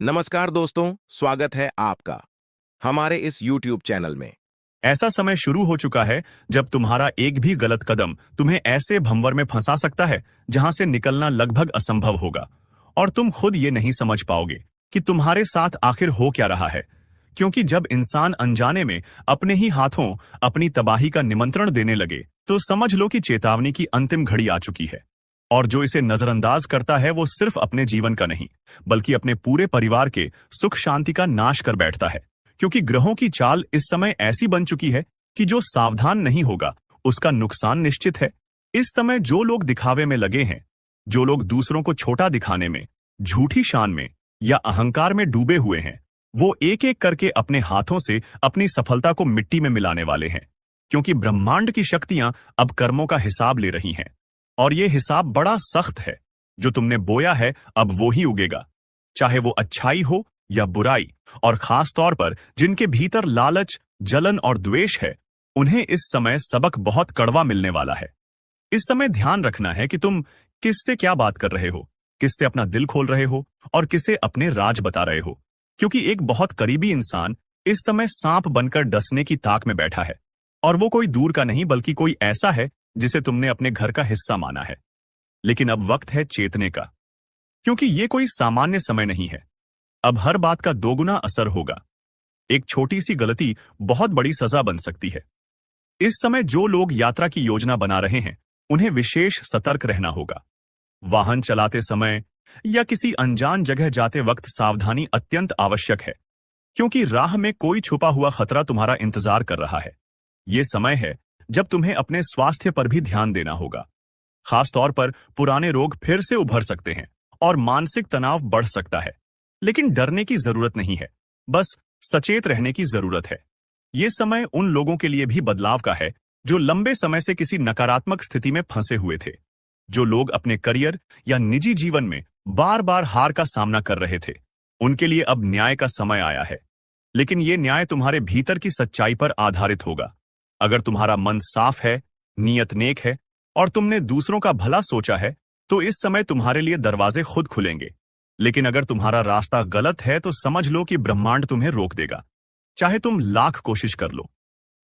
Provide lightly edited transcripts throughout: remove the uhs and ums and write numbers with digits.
नमस्कार दोस्तों, स्वागत है आपका हमारे इस YouTube चैनल में। ऐसा समय शुरू हो चुका है जब तुम्हारा एक भी गलत कदम तुम्हें ऐसे भंवर में फंसा सकता है जहां से निकलना लगभग असंभव होगा और तुम खुद ये नहीं समझ पाओगे कि तुम्हारे साथ आखिर हो क्या रहा है। क्योंकि जब इंसान अनजाने में अपने ही हाथों अपनी तबाही का निमंत्रण देने लगे तो समझ लो कि चेतावनी की अंतिम घड़ी आ चुकी है। और जो इसे नजरअंदाज करता है वो सिर्फ अपने जीवन का नहीं बल्कि अपने पूरे परिवार के सुख शांति का नाश कर बैठता है। क्योंकि ग्रहों की चाल इस समय ऐसी बन चुकी है कि जो सावधान नहीं होगा उसका नुकसान निश्चित है। इस समय जो लोग दिखावे में लगे हैं, जो लोग दूसरों को छोटा दिखाने में, झूठी शान में या अहंकार में डूबे हुए हैं, वो एक एक करके अपने हाथों से अपनी सफलता को मिट्टी में मिलाने वाले हैं। क्योंकि ब्रह्मांड की शक्तियां अब कर्मों का हिसाब ले रही हैं और ये हिसाब बड़ा सख्त है। जो तुमने बोया है अब वो ही उगेगा, चाहे वो अच्छाई हो या बुराई। और खास तौर पर जिनके भीतर लालच, जलन और द्वेष है, उन्हें इस समय सबक बहुत कड़वा मिलने वाला है। इस समय ध्यान रखना है कि तुम किससे क्या बात कर रहे हो, किससे अपना दिल खोल रहे हो और किसे अपने राज बता रहे हो। क्योंकि एक बहुत करीबी इंसान इस समय सांप बनकर डसने की ताक में बैठा है और वो कोई दूर का नहीं बल्कि कोई ऐसा है जिसे तुमने अपने घर का हिस्सा माना है। लेकिन अब वक्त है चेतने का, क्योंकि ये कोई सामान्य समय नहीं है। अब हर बात का दोगुना असर होगा। एक छोटी सी गलती बहुत बड़ी सजा बन सकती है। इस समय जो लोग यात्रा की योजना बना रहे हैं उन्हें विशेष सतर्क रहना होगा। वाहन चलाते समय या किसी अनजान जगह जाते वक्त सावधानी अत्यंत आवश्यक है। क्योंकि राह में कोई छुपा हुआ खतरा तुम्हारा इंतजार कर रहा है। यह समय है जब तुम्हें अपने स्वास्थ्य पर भी ध्यान देना होगा। खास तौर पर पुराने रोग फिर से उभर सकते हैं और मानसिक तनाव बढ़ सकता है। लेकिन डरने की जरूरत नहीं है, बस सचेत रहने की जरूरत है। यह समय उन लोगों के लिए भी बदलाव का है जो लंबे समय से किसी नकारात्मक स्थिति में फंसे हुए थे। जो लोग अपने करियर या निजी जीवन में बार बार हार का सामना कर रहे थे, उनके लिए अब न्याय का समय आया है। लेकिन यह न्याय तुम्हारे भीतर की सच्चाई पर आधारित होगा। अगर तुम्हारा मन साफ है, नीयत नेक है और तुमने दूसरों का भला सोचा है तो इस समय तुम्हारे लिए दरवाजे खुद खुलेंगे। लेकिन अगर तुम्हारा रास्ता गलत है तो समझ लो कि ब्रह्मांड तुम्हें रोक देगा, चाहे तुम लाख कोशिश कर लो।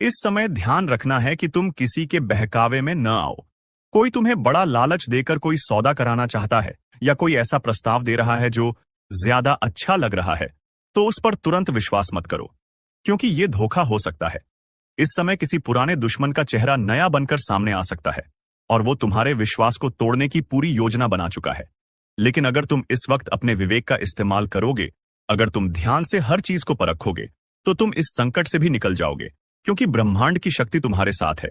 इस समय ध्यान रखना है कि तुम किसी के बहकावे में न आओ। कोई तुम्हें बड़ा लालच देकर कोई सौदा कराना चाहता है या कोई ऐसा प्रस्ताव दे रहा है जो ज्यादा अच्छा लग रहा है, तो उस पर तुरंत विश्वास मत करो, क्योंकि यह धोखा हो सकता है। इस समय किसी पुराने दुश्मन का चेहरा नया बनकर सामने आ सकता है और वो तुम्हारे विश्वास को तोड़ने की पूरी योजना बना चुका है। लेकिन अगर तुम इस वक्त अपने विवेक का इस्तेमाल करोगे, अगर तुम ध्यान से हर चीज को परखोगे, तो तुम इस संकट से भी निकल जाओगे। क्योंकि ब्रह्मांड की शक्ति तुम्हारे साथ है।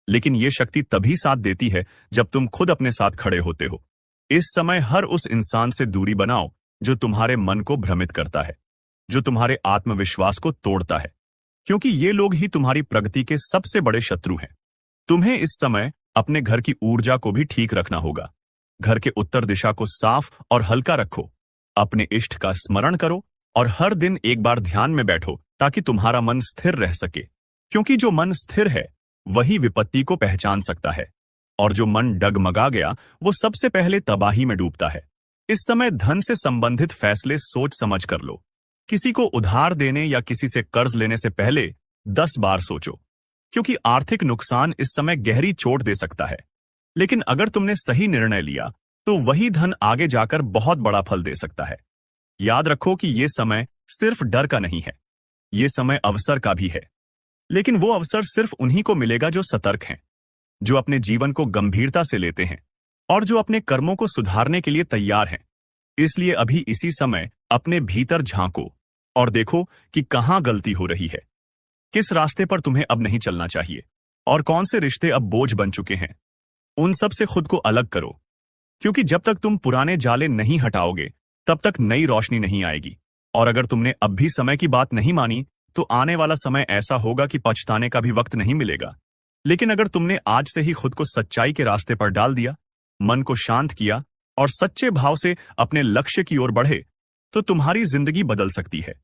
लेकिन यह शक्ति तभी साथ देती है जब तुम खुद अपने साथ खड़े होते हो। इस समय हर उस इंसान से दूरी बनाओ जो तुम्हारे मन को भ्रमित करता है, जो तुम्हारे आत्मविश्वास को तोड़ता है। क्योंकि ये लोग ही तुम्हारी प्रगति के सबसे बड़े शत्रु हैं। तुम्हें इस समय अपने घर की ऊर्जा को भी ठीक रखना होगा। घर के उत्तर दिशा को साफ और हल्का रखो। अपने इष्ट का स्मरण करो और हर दिन एक बार ध्यान में बैठो ताकि तुम्हारा मन स्थिर रह सके। क्योंकि जो मन स्थिर है वही विपत्ति को पहचान सकता है और जो मन डगमगा गया वो सबसे पहले तबाही में डूबता है। इस समय धन से संबंधित फैसले सोच समझ कर लो। किसी को उधार देने या किसी से कर्ज लेने से पहले 10 बार सोचो, क्योंकि आर्थिक नुकसान इस समय गहरी चोट दे सकता है। लेकिन अगर तुमने सही निर्णय लिया तो वही धन आगे जाकर बहुत बड़ा फल दे सकता है। याद रखो कि यह समय सिर्फ डर का नहीं है, यह समय अवसर का भी है। लेकिन वो अवसर सिर्फ उन्हीं को मिलेगा जो सतर्क हैं, जो अपने जीवन को गंभीरता से लेते हैं और जो अपने कर्मों को सुधारने के लिए तैयार हैं। इसलिए अभी इसी समय अपने भीतर झांको और देखो कि कहां गलती हो रही है, किस रास्ते पर तुम्हें अब नहीं चलना चाहिए और कौन से रिश्ते अब बोझ बन चुके हैं। उन सब से खुद को अलग करो, क्योंकि जब तक तुम पुराने जाले नहीं हटाओगे तब तक नई रोशनी नहीं आएगी। और अगर तुमने अब भी समय की बात नहीं मानी तो आने वाला समय ऐसा होगा कि पछताने का भी वक्त नहीं मिलेगा। लेकिन अगर तुमने आज से ही खुद को सच्चाई के रास्ते पर डाल दिया, मन को शांत किया और सच्चे भाव से अपने लक्ष्य की ओर बढ़े, तो तुम्हारी जिंदगी बदल सकती है।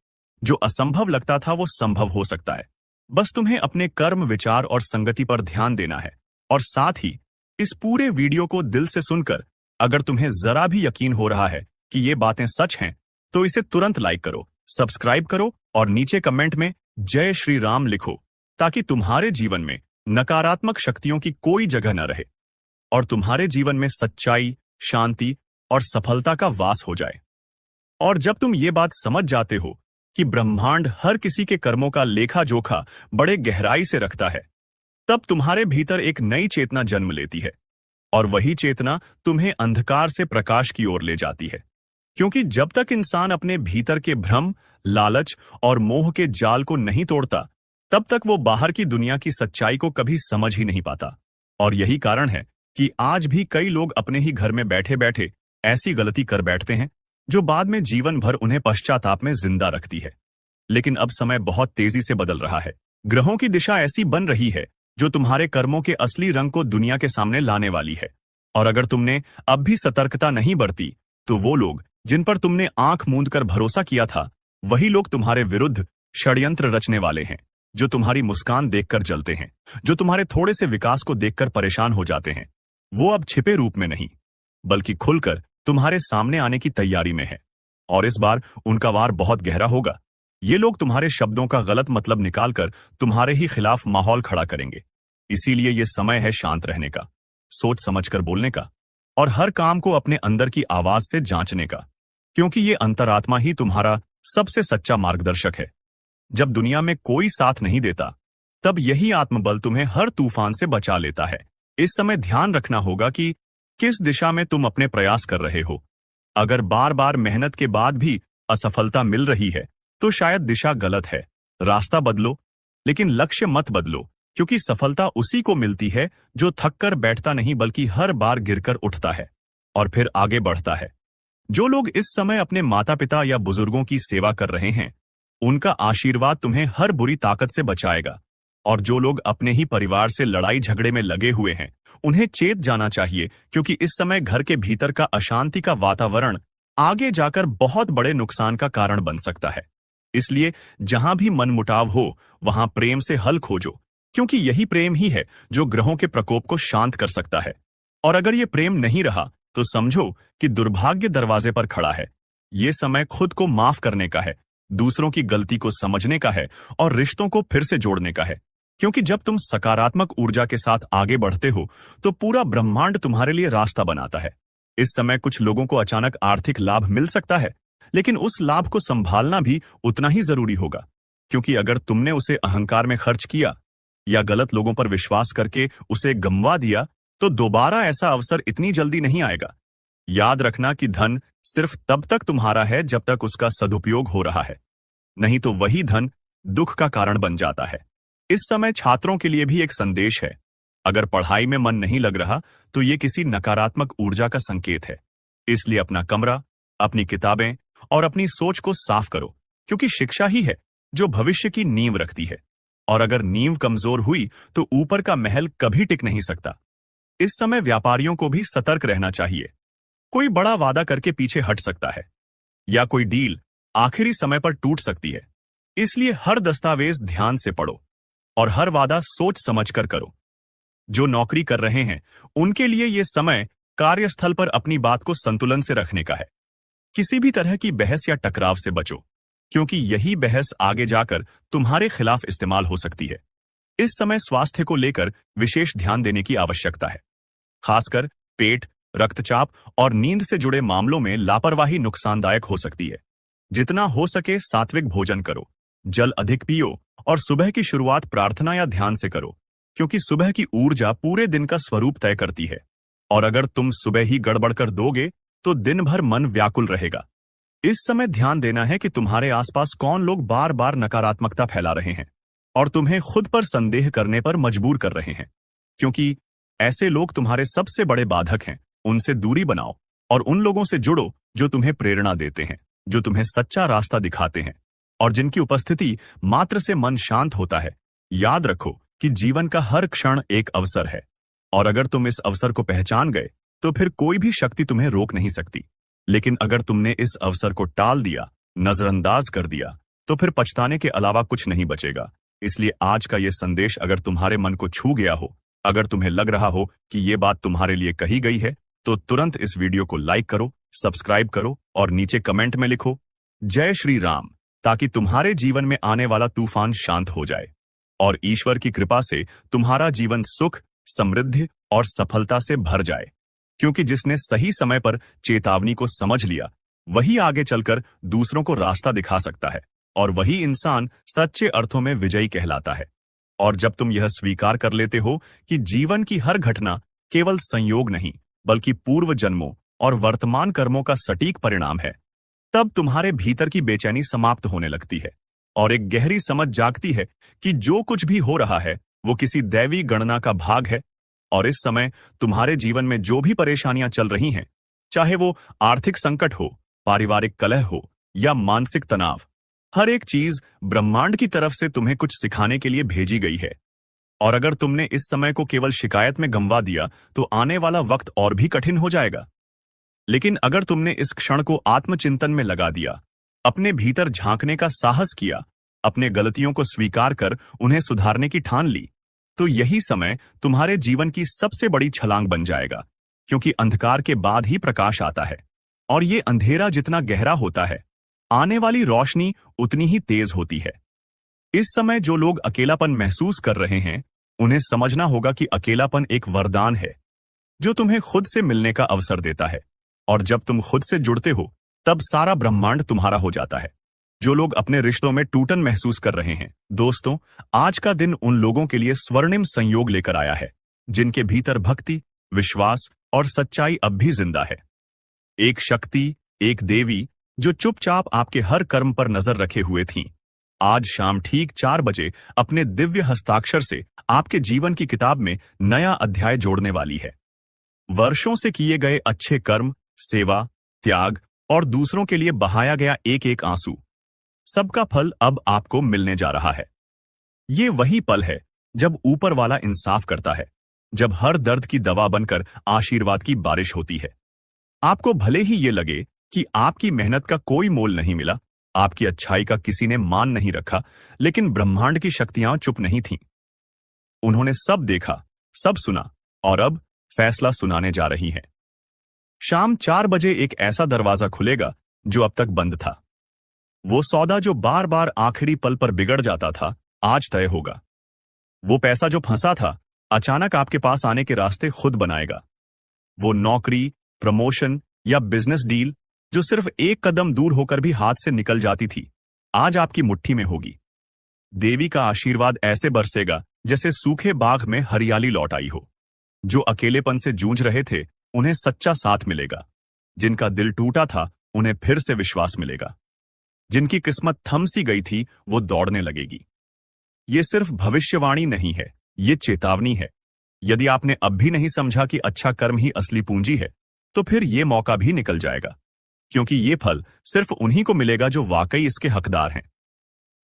जो असंभव लगता था वो संभव हो सकता है। बस तुम्हें अपने कर्म, विचार और संगति पर ध्यान देना है। और साथ ही इस पूरे वीडियो को दिल से सुनकर अगर तुम्हें जरा भी यकीन हो रहा है कि ये बातें सच हैं, तो इसे तुरंत लाइक करो, सब्सक्राइब करो और नीचे कमेंट में जय श्री राम लिखो, ताकि तुम्हारे जीवन में नकारात्मक शक्तियों की कोई जगह न रहे और तुम्हारे जीवन में सच्चाई, शांति और सफलता का वास हो जाए। और जब तुम ये बात समझ जाते हो कि ब्रह्मांड हर किसी के कर्मों का लेखा जोखा बड़े गहराई से रखता है, तब तुम्हारे भीतर एक नई चेतना जन्म लेती है और वही चेतना तुम्हें अंधकार से प्रकाश की ओर ले जाती है। क्योंकि जब तक इंसान अपने भीतर के भ्रम, लालच और मोह के जाल को नहीं तोड़ता, तब तक वो बाहर की दुनिया की सच्चाई को कभी समझ ही नहीं पाता। और यही कारण है कि आज भी कई लोग अपने ही घर में बैठे बैठे ऐसी गलती कर बैठते हैं जो बाद में जीवन भर उन्हें पश्चाताप में जिंदा रखती है। लेकिन अब समय बहुत तेजी से बदल रहा है। ग्रहों की दिशा ऐसी बन रही है जो तुम्हारे कर्मों के असली रंग को दुनिया के सामने लाने वाली है। और अगर तुमने अब भी सतर्कता नहीं बरती, तो वो लोग जिन पर तुमने आंख मूंद कर भरोसा किया था, वही लोग तुम्हारे विरुद्ध षड्यंत्र रचने वाले हैं, जो तुम्हारी मुस्कान देखकर जलते हैं, जो तुम्हारे थोड़े से विकास को देखकर परेशान हो जाते हैं। वो अब छिपे रूप में नहीं, बल्कि खुलकर तुम्हारे सामने आने की तैयारी में है। और इस बार उनका वार बहुत गहरा होगा। ये लोग तुम्हारे शब्दों का गलत मतलब निकालकर तुम्हारे ही खिलाफ माहौल खड़ा करेंगे। इसीलिए ये समय है शांत रहने का, सोच समझकर बोलने का और हर काम को अपने अंदर की आवाज से जांचने का, क्योंकि ये अंतरात्मा ही तुम्हारा सबसे सच्चा मार्गदर्शक है। जब दुनिया में कोई साथ नहीं देता, तब यही आत्मबल तुम्हें हर तूफान से बचा लेता है। इस समय ध्यान रखना होगा कि किस दिशा में तुम अपने प्रयास कर रहे हो। अगर बार बार मेहनत के बाद भी असफलता मिल रही है, तो शायद दिशा गलत है। रास्ता बदलो, लेकिन लक्ष्य मत बदलो, क्योंकि सफलता उसी को मिलती है जो थककर बैठता नहीं, बल्कि हर बार गिरकर उठता है और फिर आगे बढ़ता है। जो लोग इस समय अपने माता पिता या बुजुर्गों की सेवा कर रहे हैं, उनका आशीर्वाद तुम्हें हर बुरी ताकत से बचाएगा। और जो लोग अपने ही परिवार से लड़ाई झगड़े में लगे हुए हैं, उन्हें चेत जाना चाहिए, क्योंकि इस समय घर के भीतर का अशांति का वातावरण आगे जाकर बहुत बड़े नुकसान का कारण बन सकता है। इसलिए जहां भी मनमुटाव हो, वहां प्रेम से हल खोजो, क्योंकि यही प्रेम ही है जो ग्रहों के प्रकोप को शांत कर सकता है। और अगर ये प्रेम नहीं रहा, तो समझो कि दुर्भाग्य दरवाजे पर खड़ा है। ये समय खुद को माफ करने का है, दूसरों की गलती को समझने का है और रिश्तों को फिर से जोड़ने का है। क्योंकि जब तुम सकारात्मक ऊर्जा के साथ आगे बढ़ते हो, तो पूरा ब्रह्मांड तुम्हारे लिए रास्ता बनाता है। इस समय कुछ लोगों को अचानक आर्थिक लाभ मिल सकता है, लेकिन उस लाभ को संभालना भी उतना ही जरूरी होगा, क्योंकि अगर तुमने उसे अहंकार में खर्च किया या गलत लोगों पर विश्वास करके उसे गंवा दिया, तो दोबारा ऐसा अवसर इतनी जल्दी नहीं आएगा। याद रखना कि धन सिर्फ तब तक तुम्हारा है जब तक उसका सदुपयोग हो रहा है, नहीं तो वही धन दुख का कारण बन जाता है। इस समय छात्रों के लिए भी एक संदेश है। अगर पढ़ाई में मन नहीं लग रहा, तो ये किसी नकारात्मक ऊर्जा का संकेत है। इसलिए अपना कमरा, अपनी किताबें और अपनी सोच को साफ करो, क्योंकि शिक्षा ही है जो भविष्य की नींव रखती है। और अगर नींव कमजोर हुई, तो ऊपर का महल कभी टिक नहीं सकता। इस समय व्यापारियों को भी सतर्क रहना चाहिए। कोई बड़ा वादा करके पीछे हट सकता है या कोई डील आखिरी समय पर टूट सकती है। इसलिए हर दस्तावेज ध्यान से पढ़ो और हर वादा सोच समझकर करो। जो नौकरी कर रहे हैं, उनके लिए यह समय कार्यस्थल पर अपनी बात को संतुलन से रखने का है। किसी भी तरह की बहस या टकराव से बचो, क्योंकि यही बहस आगे जाकर तुम्हारे खिलाफ इस्तेमाल हो सकती है। इस समय स्वास्थ्य को लेकर विशेष ध्यान देने की आवश्यकता है। खासकर पेट, रक्तचाप और नींद से जुड़े मामलों में लापरवाही नुकसानदायक हो सकती है। जितना हो सके सात्विक भोजन करो, जल अधिक पियो और सुबह की शुरुआत प्रार्थना या ध्यान से करो, क्योंकि सुबह की ऊर्जा पूरे दिन का स्वरूप तय करती है। और अगर तुम सुबह ही गड़बड़ कर दोगे, तो दिन भर मन व्याकुल रहेगा। इस समय ध्यान देना है कि तुम्हारे आसपास कौन लोग बार बार नकारात्मकता फैला रहे हैं और तुम्हें खुद पर संदेह करने पर मजबूर कर रहे हैं, क्योंकि ऐसे लोग तुम्हारे सबसे बड़े बाधक हैं। उनसे दूरी बनाओ और उन लोगों से जुड़ो जो तुम्हें प्रेरणा देते हैं, जो तुम्हें सच्चा रास्ता दिखाते हैं और जिनकी उपस्थिति मात्र से मन शांत होता है। याद रखो कि जीवन का हर क्षण एक अवसर है, और अगर तुम इस अवसर को पहचान गए, तो फिर कोई भी शक्ति तुम्हें रोक नहीं सकती। लेकिन अगर तुमने इस अवसर को टाल दिया, नजरअंदाज कर दिया, तो फिर पछताने के अलावा कुछ नहीं बचेगा। इसलिए आज का यह संदेश अगर तुम्हारे मन को छू गया हो, अगर तुम्हें लग रहा हो कि ये बात तुम्हारे लिए कही गई है, तो तुरंत इस वीडियो को लाइक करो, सब्सक्राइब करो और नीचे कमेंट में लिखो जय श्री राम, ताकि तुम्हारे जीवन में आने वाला तूफान शांत हो जाए और ईश्वर की कृपा से तुम्हारा जीवन सुख, समृद्धि और सफलता से भर जाए। क्योंकि जिसने सही समय पर चेतावनी को समझ लिया, वही आगे चलकर दूसरों को रास्ता दिखा सकता है और वही इंसान सच्चे अर्थों में विजयी कहलाता है। और जब तुम यह स्वीकार कर लेते हो कि जीवन की हर घटना केवल संयोग नहीं, बल्कि पूर्व जन्मों और वर्तमान कर्मों का सटीक परिणाम है, तब तुम्हारे भीतर की बेचैनी समाप्त होने लगती है और एक गहरी समझ जागती है कि जो कुछ भी हो रहा है वो किसी दैवी गणना का भाग है। और इस समय तुम्हारे जीवन में जो भी परेशानियां चल रही हैं, चाहे वो आर्थिक संकट हो, पारिवारिक कलह हो या मानसिक तनाव, हर एक चीज ब्रह्मांड की तरफ से तुम्हें कुछ सिखाने के लिए भेजी गई है। और अगर तुमने इस समय को केवल शिकायत में गंवा दिया तो आने वाला वक्त और भी कठिन हो जाएगा। लेकिन अगर तुमने इस क्षण को आत्मचिंतन में लगा दिया, अपने भीतर झांकने का साहस किया, अपने गलतियों को स्वीकार कर उन्हें सुधारने की ठान ली, तो यही समय तुम्हारे जीवन की सबसे बड़ी छलांग बन जाएगा। क्योंकि अंधकार के बाद ही प्रकाश आता है और ये अंधेरा जितना गहरा होता है, आने वाली रोशनी उतनी ही तेज होती है। इस समय जो लोग अकेलापन महसूस कर रहे हैं, उन्हें समझना होगा कि अकेलापन एक वरदान है जो तुम्हें खुद से मिलने का अवसर देता है। और जब तुम खुद से जुड़ते हो, तब सारा ब्रह्मांड तुम्हारा हो जाता है। जो लोग अपने रिश्तों में टूटन महसूस कर रहे हैं, दोस्तों, आज का दिन उन लोगों के लिए स्वर्णिम संयोग लेकर आया है जिनके भीतर भक्ति, विश्वास और सच्चाई अब भी जिंदा है। एक शक्ति, एक देवी जो चुपचाप आपके हर कर्म पर नजर रखे हुए थीं, आज शाम ठीक 4 बजे अपने दिव्य हस्ताक्षर से आपके जीवन की किताब में नया अध्याय जोड़ने वाली है। वर्षों से किए गए अच्छे कर्म, सेवा, त्याग और दूसरों के लिए बहाया गया एक एक आंसू, सबका फल अब आपको मिलने जा रहा है। ये वही पल है जब ऊपर वाला इंसाफ करता है, जब हर दर्द की दवा बनकर आशीर्वाद की बारिश होती है। आपको भले ही ये लगे कि आपकी मेहनत का कोई मोल नहीं मिला, आपकी अच्छाई का किसी ने मान नहीं रखा, लेकिन ब्रह्मांड की शक्तियां चुप नहीं थीं। उन्होंने सब देखा, सब सुना और अब फैसला सुनाने जा रही हैं। शाम 4 बजे एक ऐसा दरवाजा खुलेगा जो अब तक बंद था। वो सौदा जो बार बार आखिरी पल पर बिगड़ जाता था, आज तय होगा। वो पैसा जो फंसा था, अचानक आपके पास आने के रास्ते खुद बनाएगा। वो नौकरी, प्रमोशन या बिजनेस डील जो सिर्फ एक कदम दूर होकर भी हाथ से निकल जाती थी, आज आपकी मुट्ठी में होगी। देवी का आशीर्वाद ऐसे बरसेगा जैसे सूखे बाग में हरियाली लौट आई हो। जो अकेलेपन से जूझ रहे थे, उन्हें सच्चा साथ मिलेगा। जिनका दिल टूटा था, उन्हें फिर से विश्वास मिलेगा। जिनकी किस्मत थम सी गई थी, वो दौड़ने लगेगी। ये सिर्फ भविष्यवाणी नहीं है, ये चेतावनी है। यदि आपने अब भी नहीं समझा कि अच्छा कर्म ही असली पूंजी है, तो फिर ये मौका भी निकल जाएगा, क्योंकि ये फल सिर्फ उन्हीं को मिलेगा जो वाकई इसके हकदार हैं।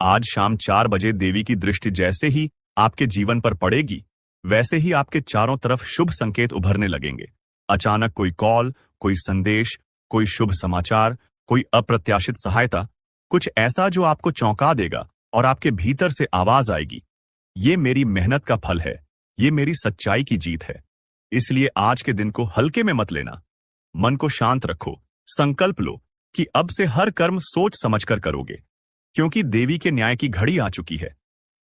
आज शाम 4 बजे देवी की दृष्टि जैसे ही आपके जीवन पर पड़ेगी, वैसे ही आपके चारों तरफ शुभ संकेत उभरने लगेंगे। अचानक कोई कॉल, कोई संदेश, कोई शुभ समाचार, कोई अप्रत्याशित सहायता, कुछ ऐसा जो आपको चौंका देगा और आपके भीतर से आवाज आएगी, ये मेरी मेहनत का फल है, ये मेरी सच्चाई की जीत है। इसलिए आज के दिन को हल्के में मत लेना। मन को शांत रखो, संकल्प लो कि अब से हर कर्म सोच समझकर करोगे, क्योंकि देवी के न्याय की घड़ी आ चुकी है।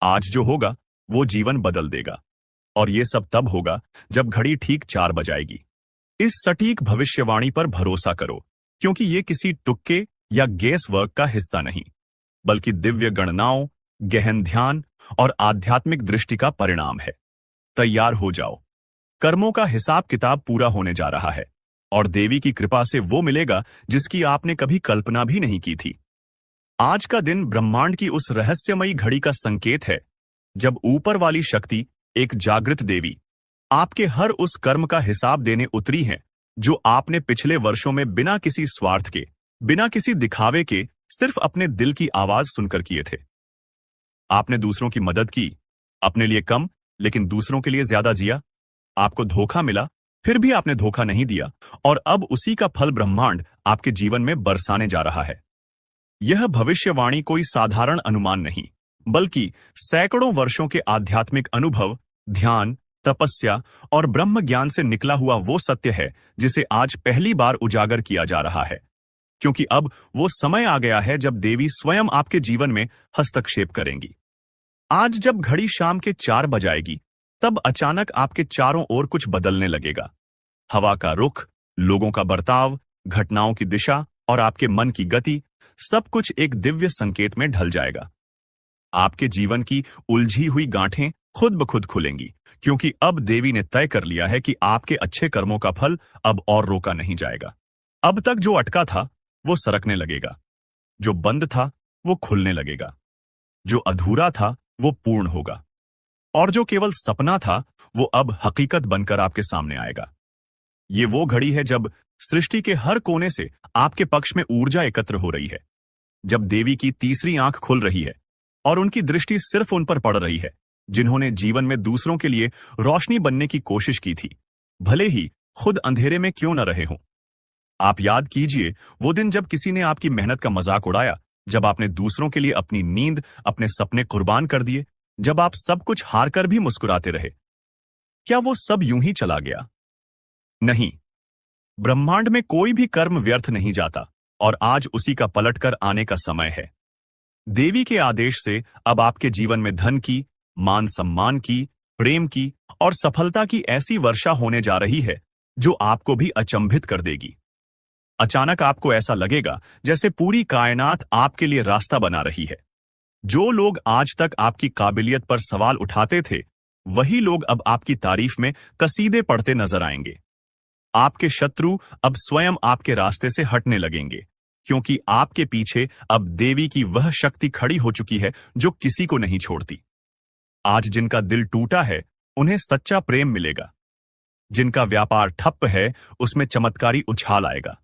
आज जो होगा वो जीवन बदल देगा और ये सब तब होगा जब घड़ी ठीक 4 बजाएगी। इस सटीक भविष्यवाणी पर भरोसा करो, क्योंकि ये किसी तुक्के या गेस वर्क का हिस्सा नहीं, बल्कि दिव्य गणनाओं, गहन ध्यान और आध्यात्मिक दृष्टि का परिणाम है। तैयार हो जाओ, कर्मों का हिसाब किताब पूरा होने जा रहा है और देवी की कृपा से वो मिलेगा जिसकी आपने कभी कल्पना भी नहीं की थी। आज का दिन ब्रह्मांड की उस रहस्यमयी घड़ी का संकेत है जब ऊपर वाली शक्ति, एक जागृत देवी, आपके हर उस कर्म का हिसाब देने उतरी है जो आपने पिछले वर्षों में बिना किसी स्वार्थ के, बिना किसी दिखावे के, सिर्फ अपने दिल की आवाज सुनकर किए थे। आपने दूसरों की मदद की, अपने लिए कम लेकिन दूसरों के लिए ज्यादा जिया। आपको धोखा मिला, फिर भी आपने धोखा नहीं दिया और अब उसी का फल ब्रह्मांड आपके जीवन में बरसाने जा रहा है। यह भविष्यवाणी कोई साधारण अनुमान नहीं, बल्कि सैकड़ों वर्षों के आध्यात्मिक अनुभव, ध्यान, तपस्या और ब्रह्म ज्ञान से निकला हुआ वो सत्य है जिसे आज पहली बार उजागर किया जा रहा है। क्योंकि अब वो समय आ गया है जब देवी स्वयं आपके जीवन में हस्तक्षेप करेंगी। आज जब घड़ी शाम के 4 बजाएगी, तब अचानक आपके चारों ओर कुछ बदलने लगेगा। हवा का रुख, लोगों का बर्ताव, घटनाओं की दिशा और आपके मन की गति, सब कुछ एक दिव्य संकेत में ढल जाएगा। आपके जीवन की उलझी हुई गांठें खुद ब खुद खुलेंगी, क्योंकि अब देवी ने तय कर लिया है कि आपके अच्छे कर्मों का फल अब और रोका नहीं जाएगा। अब तक जो अटका था वो सरकने लगेगा, जो बंद था वो खुलने लगेगा, जो अधूरा था वो पूर्ण होगा, और जो केवल सपना था वो अब हकीकत बनकर आपके सामने आएगा। ये वो घड़ी है जब सृष्टि के हर कोने से आपके पक्ष में ऊर्जा एकत्र हो रही है, जब देवी की तीसरी आंख खुल रही है और उनकी दृष्टि सिर्फ उन पर पड़ रही है जिन्होंने जीवन में दूसरों के लिए रोशनी बनने की कोशिश की थी, भले ही खुद अंधेरे में क्यों न रहे हों। आप याद कीजिए वो दिन जब किसी ने आपकी मेहनत का मजाक उड़ाया, जब आपने दूसरों के लिए अपनी नींद, अपने सपने कुर्बान कर दिए, जब आप सब कुछ हारकर भी मुस्कुराते रहे। क्या वो सब यूं ही चला गया? नहीं, ब्रह्मांड में कोई भी कर्म व्यर्थ नहीं जाता और आज उसी का पलटकर आने का समय है। देवी के आदेश से अब आपके जीवन में धन की, मान सम्मान की, प्रेम की और सफलता की ऐसी वर्षा होने जा रही है जो आपको भी अचंभित कर देगी। अचानक आपको ऐसा लगेगा जैसे पूरी कायनात आपके लिए रास्ता बना रही है। जो लोग आज तक आपकी काबिलियत पर सवाल उठाते थे, वही लोग अब आपकी तारीफ में कसीदे पढ़ते नजर आएंगे। आपके शत्रु अब स्वयं आपके रास्ते से हटने लगेंगे, क्योंकि आपके पीछे अब देवी की वह शक्ति खड़ी हो चुकी है जो किसी को नहीं छोड़ती। आज जिनका दिल टूटा है, उन्हें सच्चा प्रेम मिलेगा। जिनका व्यापार ठप्प है, उसमें चमत्कारी उछाल आएगा।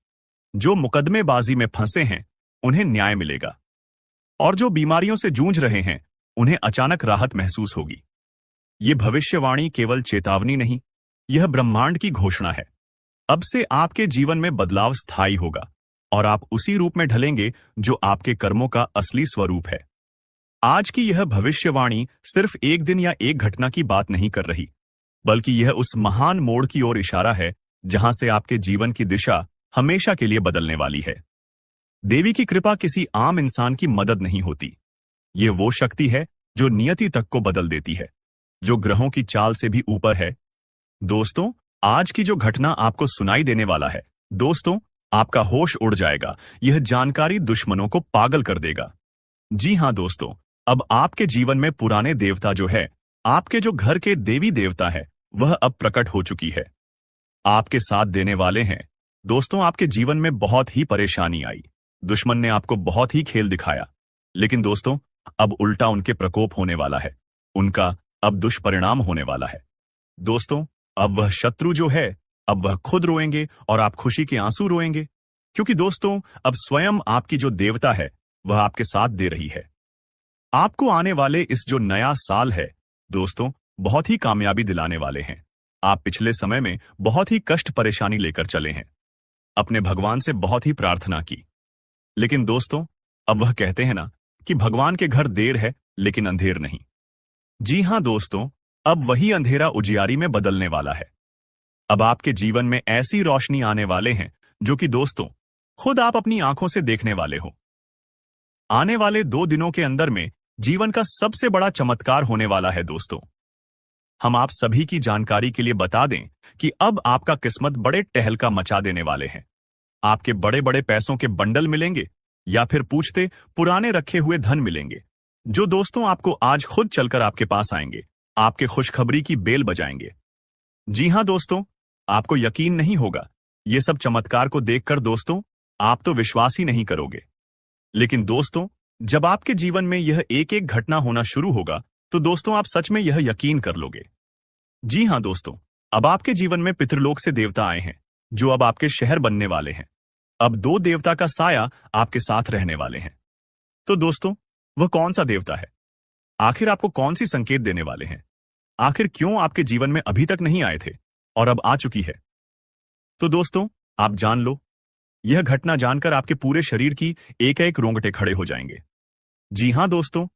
जो मुकदमेबाजी में फंसे हैं, उन्हें न्याय मिलेगा। और जो बीमारियों से जूझ रहे हैं, उन्हें अचानक राहत महसूस होगी। ये भविष्यवाणी केवल चेतावनी नहीं, यह ब्रह्मांड की घोषणा है। अब से आपके जीवन में बदलाव स्थायी होगा और आप उसी रूप में ढलेंगे जो आपके कर्मों का असली स्वरूप है। आज की यह भविष्यवाणी सिर्फ एक दिन या एक घटना की बात नहीं कर रही, बल्कि यह उस महान मोड़ की ओर इशारा है जहां से आपके जीवन की दिशा हमेशा के लिए बदलने वाली है। देवी की कृपा किसी आम इंसान की मदद नहीं होती। ये वो शक्ति है जो नियति तक को बदल देती है, जो ग्रहों की चाल से भी ऊपर है। दोस्तों, आज की जो घटना आपको सुनाई देने वाला है, दोस्तों, आपका होश उड़ जाएगा। यह जानकारी दुश्मनों को पागल कर देगा। जी हां दोस्तों, अब आपके जीवन में पुराने देवता जो है, आपके जो घर के देवी देवता है, वह अब प्रकट हो चुकी है। आपके साथ देने वाले हैं। दोस्तों, आपके जीवन में बहुत ही परेशानी आई, दुश्मन ने आपको बहुत ही खेल दिखाया, लेकिन दोस्तों, अब उल्टा उनके प्रकोप होने वाला है। उनका अब दुष्परिणाम होने वाला है। दोस्तों, अब वह शत्रु जो है, अब वह खुद रोएंगे और आप खुशी के आंसू रोएंगे, क्योंकि दोस्तों, अब स्वयं आपकी जो देवता है, वह आपके साथ दे रही है। आपको आने वाले इस जो नया साल है, दोस्तों, बहुत ही कामयाबी दिलाने वाले हैं। आप पिछले समय में बहुत ही कष्ट परेशानी लेकर चले हैं, अपने भगवान से बहुत ही प्रार्थना की, लेकिन दोस्तों, अब वह कहते हैं ना कि भगवान के घर देर है लेकिन अंधेर नहीं। जी हां दोस्तों, अब वही अंधेरा उजियारी में बदलने वाला है। अब आपके जीवन में ऐसी रोशनी आने वाले हैं जो कि दोस्तों, खुद आप अपनी आंखों से देखने वाले हो। आने वाले 2 दिनों के अंदर में जीवन का सबसे बड़ा चमत्कार होने वाला है। दोस्तों, हम आप सभी की जानकारी के लिए बता दें कि अब आपका किस्मत बड़े टहलका मचा देने वाले हैं। आपके बड़े बड़े पैसों के बंडल मिलेंगे या फिर पूछते पुराने रखे हुए धन मिलेंगे, जो दोस्तों आपको आज खुद चलकर आपके पास आएंगे, आपके खुशखबरी की बेल बजाएंगे। जी हां दोस्तों, आपको यकीन नहीं होगा ये सब चमत्कार को देखकर। दोस्तों, आप तो विश्वास ही नहीं करोगे, लेकिन दोस्तों, जब आपके जीवन में यह एक एक घटना होना शुरू होगा, तो दोस्तों, आप सच में यह यकीन कर लोगे। जी हां दोस्तों, अब आपके जीवन में पितृलोक से देवता आए हैं, जो अब आपके शहर बनने वाले हैं। अब 2 देवता का साया आपके साथ रहने वाले हैं। तो दोस्तों, वह कौन सा देवता है? आखिर आपको कौन सी संकेत देने वाले हैं? आखिर क्यों आपके जीवन में अभी तक नहीं आए थे और अब आ चुकी है? तो दोस्तों, आप जान लो, यह घटना जानकर आपके पूरे शरीर की एक एक रोंगटे खड़े हो जाएंगे। जी हां दोस्तों,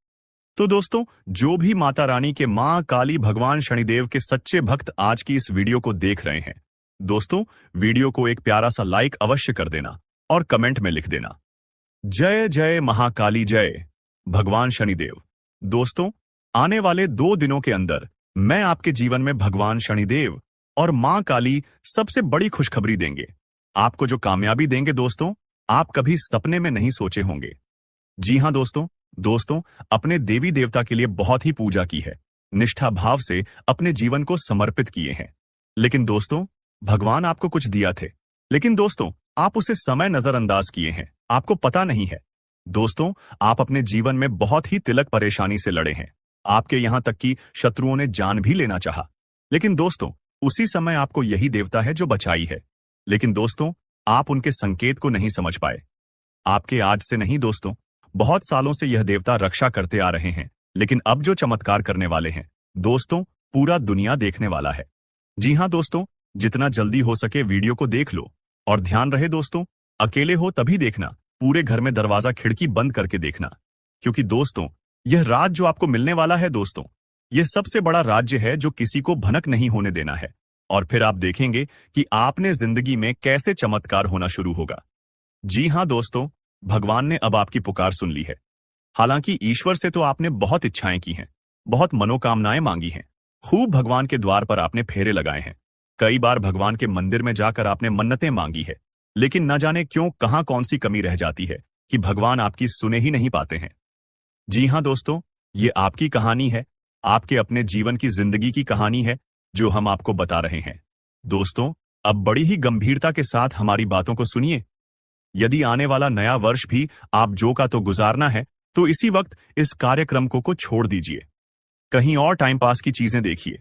तो दोस्तों, जो भी माता रानी के मां काली, भगवान शनिदेव के सच्चे भक्त आज की इस वीडियो को देख रहे हैं, दोस्तों, वीडियो को एक प्यारा सा लाइक अवश्य कर देना और कमेंट में लिख देना, जय जय महाकाली जय, भगवान शनिदेव। दोस्तों, आने वाले 2 दिनों के अंदर मैं आपके जीवन में भगवान शनिदेव और मां काली सबसे बड़ी खुशखबरी देंगे। आपको जो कामयाबी देंगे दोस्तों, आप कभी सपने में नहीं सोचे होंगे। जी हां दोस्तों, अपने देवी देवता के लिए बहुत ही पूजा की है, निष्ठा भाव से अपने जीवन को समर्पित किए हैं। लेकिन दोस्तों, भगवान आपको कुछ दिया थे, लेकिन दोस्तों आप उसे समय नजरअंदाज किए हैं, आपको पता नहीं है। दोस्तों, आप अपने जीवन में बहुत ही तिलक परेशानी से लड़े हैं, आपके यहां तक कि शत्रुओं ने जान भी लेना चाहा। लेकिन दोस्तों, उसी समय आपको यही देवता है जो बचाई है। लेकिन दोस्तों, आप उनके संकेत को नहीं समझ पाए। आपके आज से नहीं दोस्तों, बहुत सालों से यह देवता रक्षा करते आ रहे हैं, लेकिन अब जो चमत्कार करने वाले हैं दोस्तों, पूरा दुनिया देखने वाला है। जी हां दोस्तों, जितना जल्दी हो सके वीडियो को देख लो, और ध्यान रहे दोस्तों, अकेले हो तभी देखना, पूरे घर में दरवाजा खिड़की बंद करके देखना। क्योंकि दोस्तों, यह राज जो आपको मिलने वाला है दोस्तों, यह सबसे बड़ा राज्य है जो किसी को भनक नहीं होने देना है। और फिर आप देखेंगे कि आपने जिंदगी में कैसे चमत्कार होना शुरू होगा। जी हां दोस्तों, भगवान ने अब आपकी पुकार सुन ली है। हालांकि ईश्वर से तो आपने बहुत इच्छाएं की हैं, बहुत मनोकामनाएं मांगी हैं, खूब भगवान के द्वार पर आपने फेरे लगाए हैं, कई बार भगवान के मंदिर में जाकर आपने मन्नतें मांगी है, लेकिन न जाने क्यों कहां कौन सी कमी रह जाती है कि भगवान आपकी सुने ही नहीं पाते हैं। जी हां दोस्तों, ये आपकी कहानी है, आपके अपने जीवन की जिंदगी की कहानी है जो हम आपको बता रहे हैं। दोस्तों, अब बड़ी ही गंभीरता के साथ हमारी बातों को सुनिए। यदि आने वाला नया वर्ष भी आप जो का तो गुजारना है, तो इसी वक्त इस कार्यक्रम को छोड़ दीजिए, कहीं और टाइम पास की चीजें देखिए।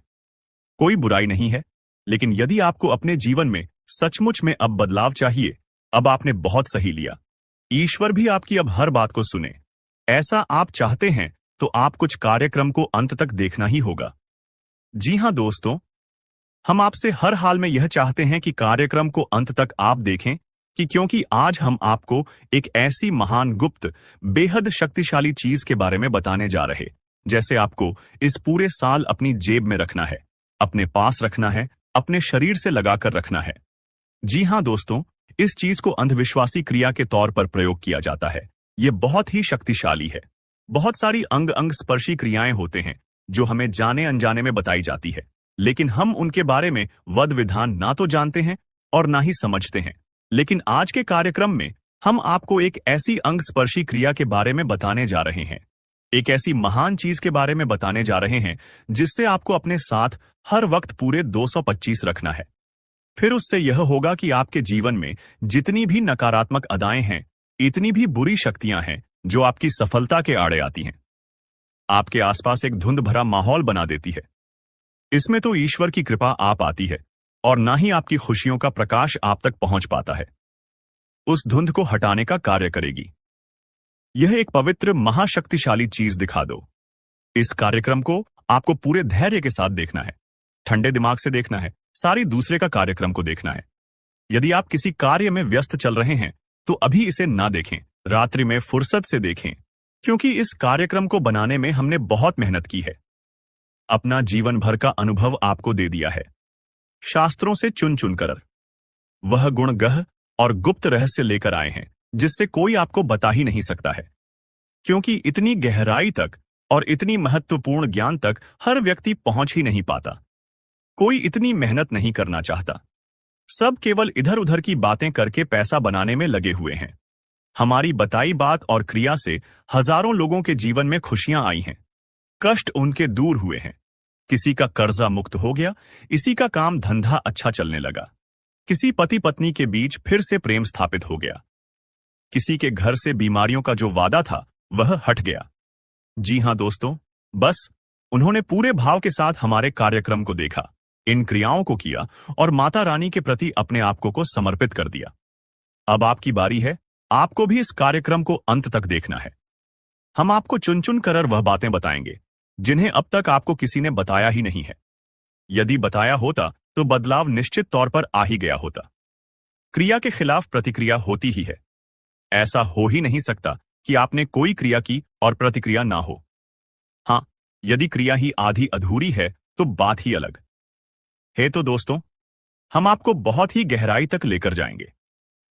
कोई बुराई नहीं है, लेकिन यदि आपको अपने जीवन में सचमुच में अब बदलाव चाहिए, अब आपने बहुत सही लिया। ईश्वर भी आपकी अब हर बात को सुने। ऐसा आप चाहते हैं तो आप कुछ कार्यक्रम को अंत तक देखना ही होगा। जी हां दोस्तों, हम आपसे हर हाल में यह चाहते हैं कि कार्यक्रम को अंत तक आप देखें, क्योंकि आज हम आपको एक ऐसी महान गुप्त बेहद शक्तिशाली चीज के बारे में बताने जा रहे, जैसे आपको इस पूरे साल अपनी जेब में रखना है, अपने पास रखना है, अपने शरीर से लगाकर रखना है। जी हां दोस्तों, इस चीज को अंधविश्वासी क्रिया के तौर पर प्रयोग किया जाता है। यह बहुत ही शक्तिशाली है। बहुत सारी अंग अंग स्पर्शी क्रियाएं होते हैं जो हमें जाने अनजाने में बताई जाती है, लेकिन हम उनके बारे में वद विधान ना तो जानते हैं और ना ही समझते हैं। लेकिन आज के कार्यक्रम में हम आपको एक ऐसी अंग स्पर्शी क्रिया के बारे में बताने जा रहे हैं, एक ऐसी महान चीज के बारे में बताने जा रहे हैं जिससे आपको अपने साथ हर वक्त पूरे 225 रखना है। फिर उससे यह होगा कि आपके जीवन में जितनी भी नकारात्मक अदाएं हैं, इतनी भी बुरी शक्तियां हैं जो आपकी सफलता के आड़े आती हैं, आपके आसपास एक धुंध भरा माहौल बना देती है। इसमें तो ईश्वर की कृपा आप आती है और ना ही आपकी खुशियों का प्रकाश आप तक पहुंच पाता है। उस धुंध को हटाने का कार्य करेगी यह एक पवित्र महाशक्तिशाली चीज दिखा दो। इस कार्यक्रम को आपको पूरे धैर्य के साथ देखना है, ठंडे दिमाग से देखना है, सारी दूसरे का कार्यक्रम को देखना है। यदि आप किसी कार्य में व्यस्त चल रहे हैं तो अभी इसे ना देखें, रात्रि में फुर्सत से देखें, क्योंकि इस कार्यक्रम को बनाने में हमने बहुत मेहनत की है, अपना जीवन भर का अनुभव आपको दे दिया है, शास्त्रों से चुन चुनकर वह गुण गह और गुप्त रहस्य लेकर आए हैं जिससे कोई आपको बता ही नहीं सकता है। क्योंकि इतनी गहराई तक और इतनी महत्वपूर्ण ज्ञान तक हर व्यक्ति पहुंच ही नहीं पाता। कोई इतनी मेहनत नहीं करना चाहता, सब केवल इधर उधर की बातें करके पैसा बनाने में लगे हुए हैं। हमारी बताई बात और क्रिया से हजारों लोगों के जीवन में खुशियां आई हैं, कष्ट उनके दूर हुए हैं, किसी का कर्जा मुक्त हो गया, इसी का काम धंधा अच्छा चलने लगा, किसी पति पत्नी के बीच फिर से प्रेम स्थापित हो गया, किसी के घर से बीमारियों का जो वादा था वह हट गया। जी हां दोस्तों, बस उन्होंने पूरे भाव के साथ हमारे कार्यक्रम को देखा, इन क्रियाओं को किया और माता रानी के प्रति अपने आप को समर्पित कर दिया। अब आपकी बारी है, आपको भी इस कार्यक्रम को अंत तक देखना है। हम आपको चुन चुन कर वह बातें बताएंगे जिन्हें अब तक आपको किसी ने बताया ही नहीं है। यदि बताया होता तो बदलाव निश्चित तौर पर आ ही गया होता। क्रिया के खिलाफ प्रतिक्रिया होती ही है। ऐसा हो ही नहीं सकता कि आपने कोई क्रिया की और प्रतिक्रिया ना हो। हां, यदि क्रिया ही आधी अधूरी है तो बात ही अलग है। तो दोस्तों, हम आपको बहुत ही गहराई तक लेकर जाएंगे।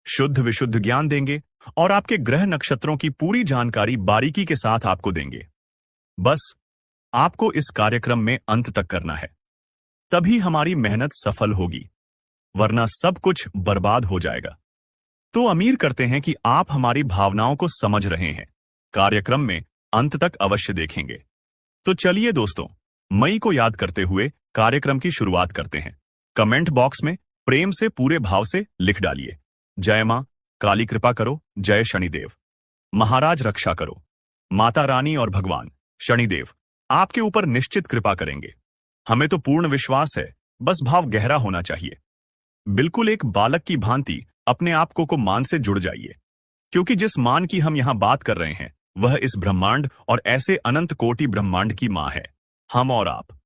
शुद्ध विशुद्ध ज्ञान देंगे और आपके ग्रह नक्षत्रों की पूरी जानकारी बारीकी के साथ आपको देंगे। बस आपको इस कार्यक्रम में अंत तक करना है, तभी हमारी मेहनत सफल होगी, वरना सब कुछ बर्बाद हो जाएगा। तो उम्मीद करते हैं कि आप हमारी भावनाओं को समझ रहे हैं। कार्यक्रम में अंत तक अवश्य देखेंगे। तो चलिए दोस्तों, मई को याद करते हुए कार्यक्रम की शुरुआत करते हैं। कमेंट बॉक्स में प्रेम से पूरे भाव से लिख डालिए, जय मां काली कृपा करो, जय शनिदेव, महाराज रक्षा करो। माता रानी और भगवान शनिदेव आपके ऊपर निश्चित कृपा करेंगे। हमें तो पूर्ण विश्वास है, बस भाव गहरा होना चाहिए। बिल्कुल एक बालक की भांति अपने आप को मान से जुड़ जाइए, क्योंकि जिस मान की हम यहां बात कर रहे हैं वह इस ब्रह्मांड और ऐसे अनंत कोटि ब्रह्मांड की मां है, हम और आप।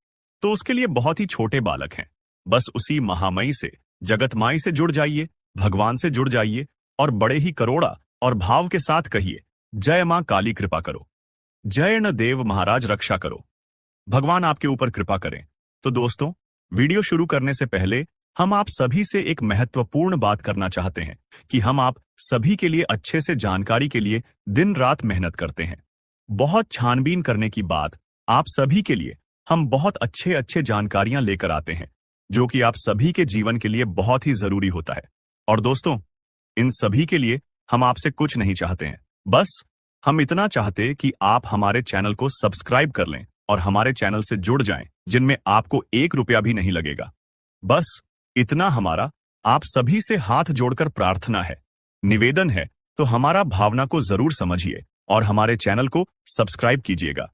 तो उसके लिए बहुत ही छोटे बालक हैं। बस उसी महामयी से, जगत माई से जुड़ जाइए, भगवान से जुड़ जाइए और बड़े ही करोड़ा और भाव के साथ कहिए, जय मां काली कृपा करो, जय न देव महाराज रक्षा करो। भगवान आपके ऊपर कृपा करें। तो दोस्तों, वीडियो शुरू करने से पहले हम आप सभी से एक महत्वपूर्ण बात करना चाहते हैं कि हम आप सभी के लिए अच्छे से जानकारी के लिए दिन रात मेहनत करते हैं। बहुत छानबीन करने की बात, आप सभी के लिए हम बहुत अच्छे जानकारियां लेकर आते हैं, जो कि आप सभी के जीवन के लिए बहुत ही जरूरी होता है। और दोस्तों, इन सभी के लिए हम आपसे कुछ नहीं चाहते हैं, बस हम इतना चाहते कि आप हमारे चैनल को सब्सक्राइब कर लें और हमारे चैनल से जुड़ जाएं, जिनमें आपको 1 रुपया भी नहीं लगेगा। बस इतना हमारा आप सभी से हाथ जोड़कर प्रार्थना है, निवेदन है। तो हमारा भावना को जरूर समझिए और हमारे चैनल को सब्सक्राइब कीजिएगा।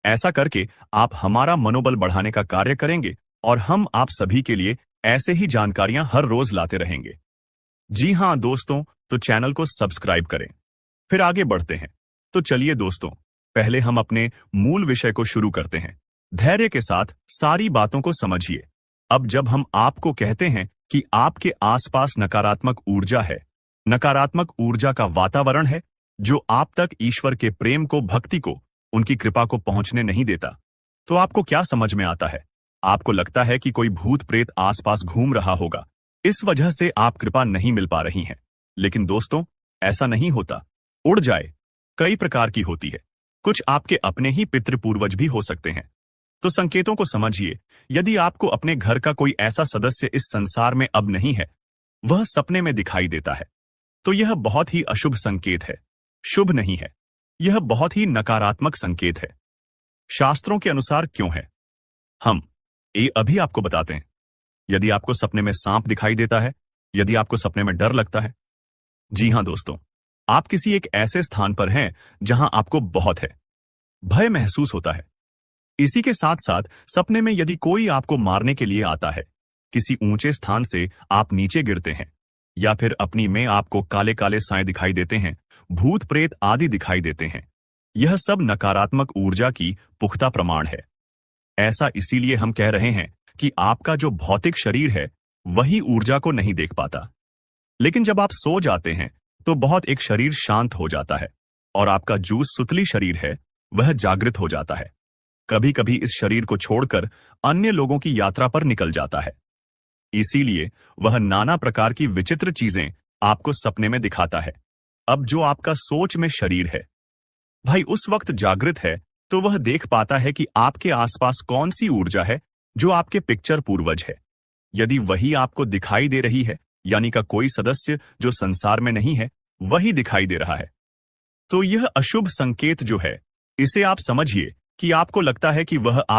ऐसा करके आप हमारा मनोबल बढ़ाने का कार्य करेंगे और हम आप सभी के लिए ऐसे ही जानकारियां हर रोज लाते रहेंगे। जी हां दोस्तों, तो चैनल को सब्सक्राइब करें। फिर आगे बढ़ते हैं। तो चलिए दोस्तों, पहले हम अपने मूल विषय को शुरू करते हैं। धैर्य के साथ सारी बातों को समझिए। अब जब हम आपको कहते हैं कि आपके आसपास नकारात्मक ऊर्जा है, नकारात्मक ऊर्जा का वातावरण है जो आप तक ईश्वर के प्रेम को, भक्ति को, उनकी कृपा को पहुंचने नहीं देता, तो आपको क्या समझ में आता है? आपको लगता है कि कोई भूत प्रेत आसपास घूम रहा होगा, इस वजह से आप कृपा नहीं मिल पा रही हैं। लेकिन दोस्तों, ऐसा नहीं होता। उड़ जाए कई प्रकार की होती है। कुछ आपके अपने ही पितृ पूर्वज भी हो सकते हैं। तो संकेतों को समझिए। यदि आपको अपने घर का कोई ऐसा सदस्य इस संसार में अब नहीं है, वह सपने में दिखाई देता है, तो यह बहुत ही अशुभ संकेत है, शुभ नहीं है। यह बहुत ही नकारात्मक संकेत है। शास्त्रों के अनुसार क्यों है, हम ये अभी आपको बताते हैं। यदि आपको सपने में सांप दिखाई देता है, यदि आपको सपने में डर लगता है, जी हां दोस्तों, आप किसी एक ऐसे स्थान पर हैं जहां आपको बहुत है भय महसूस होता है। इसी के साथ साथ सपने में यदि कोई आपको मारने के लिए आता है, किसी ऊंचे स्थान से आप नीचे गिरते हैं, या फिर अपनी में आपको काले काले साए दिखाई देते हैं, भूत प्रेत आदि दिखाई देते हैं, यह सब नकारात्मक ऊर्जा की पुख्ता प्रमाण है। ऐसा इसीलिए हम कह रहे हैं कि आपका जो भौतिक शरीर है वही ऊर्जा को नहीं देख पाता। लेकिन जब आप सो जाते हैं तो बहुत एक शरीर शांत हो जाता है और आपका जो सुतली शरीर है वह जागृत हो जाता है। कभी कभी इस शरीर को छोड़कर अन्य लोगों की यात्रा पर निकल जाता है। इसीलिए वह नाना प्रकार की विचित्र चीजें आपको सपने में दिखाता है। अब जो आपका सोच में शरीर है, भाई उस वक्त जागृत है, तो वह देख पाता है कि आपके आसपास कौन सी ऊर्जा है जो आपके पिक्चर पूर्वज है। यदि वही आपको दिखाई दे रही है, यानी का कोई सदस्य जो संसार में नहीं है वही दिखाई दे रहा है, तो यह अशुभ संकेत जो है, इसे आप समझिए कि आपको लगता है कि वह आप